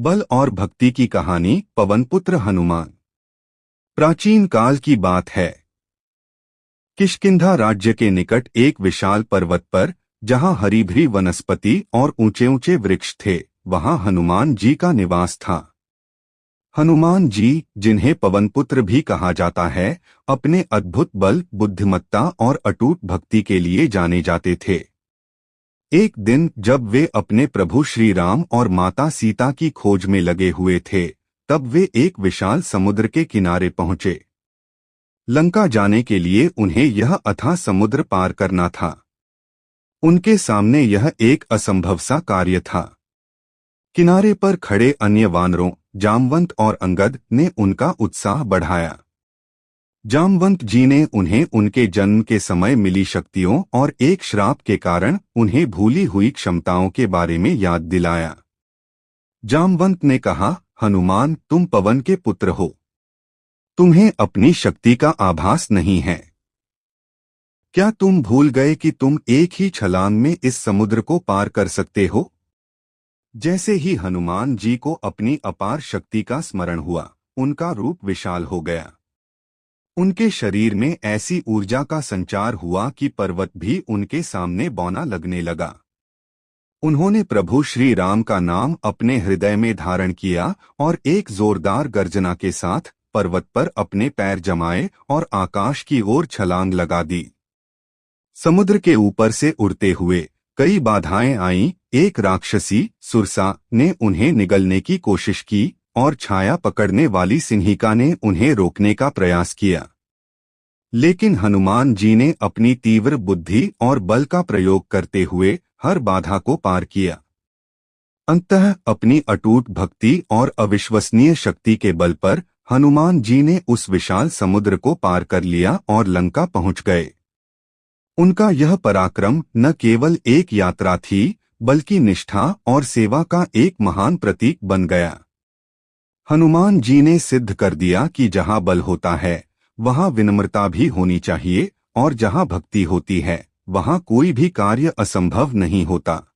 बल और भक्ति की कहानी। पवनपुत्र हनुमान। प्राचीन काल की बात है। किष्किंधा राज्य के निकट एक विशाल पर्वत पर, जहां हरी भरी वनस्पति और ऊंचे ऊंचे वृक्ष थे, वहां हनुमान जी का निवास था। हनुमान जी, जिन्हें पवनपुत्र भी कहा जाता है, अपने अद्भुत बल, बुद्धिमत्ता और अटूट भक्ति के लिए जाने जाते थे। एक दिन जब वे अपने प्रभु श्री राम और माता सीता की खोज में लगे हुए थे, तब वे एक विशाल समुद्र के किनारे पहुंचे। लंका जाने के लिए उन्हें यह अथाह समुद्र पार करना था। उनके सामने यह एक असंभव सा कार्य था। किनारे पर खड़े अन्य वानरों, जामवंत और अंगद ने उनका उत्साह बढ़ाया। जामवंत जी ने उन्हें उनके जन्म के समय मिली शक्तियों और एक श्राप के कारण उन्हें भूली हुई क्षमताओं के बारे में याद दिलाया। जामवंत ने कहा, हनुमान, तुम पवन के पुत्र हो। तुम्हें अपनी शक्ति का आभास नहीं है। क्या तुम भूल गए कि तुम एक ही छलांग में इस समुद्र को पार कर सकते हो? जैसे ही हनुमान जी को अपनी अपार शक्ति का स्मरण हुआ, उनका रूप विशाल हो गया। उनके शरीर में ऐसी ऊर्जा का संचार हुआ कि पर्वत भी उनके सामने बौना लगने लगा। उन्होंने प्रभु श्री राम का नाम अपने हृदय में धारण किया और एक जोरदार गर्जना के साथ पर्वत पर अपने पैर जमाए और आकाश की ओर छलांग लगा दी। समुद्र के ऊपर से उड़ते हुए कई बाधाएं आईं। एक राक्षसी सुरसा ने उन्हें निगलने की कोशिश की और छाया पकड़ने वाली सिंहिका ने उन्हें रोकने का प्रयास किया। लेकिन हनुमान जी ने अपनी तीव्र बुद्धि और बल का प्रयोग करते हुए हर बाधा को पार किया। अंततः अपनी अटूट भक्ति और अविश्वसनीय शक्ति के बल पर हनुमान जी ने उस विशाल समुद्र को पार कर लिया और लंका पहुंच गए। उनका यह पराक्रम न केवल एक यात्रा थी, बल्कि निष्ठा और सेवा का एक महान प्रतीक बन गया। हनुमान जी ने सिद्ध कर दिया कि जहां बल होता है, वहां विनम्रता भी होनी चाहिए, और जहां भक्ति होती है, वहां कोई भी कार्य असंभव नहीं होता।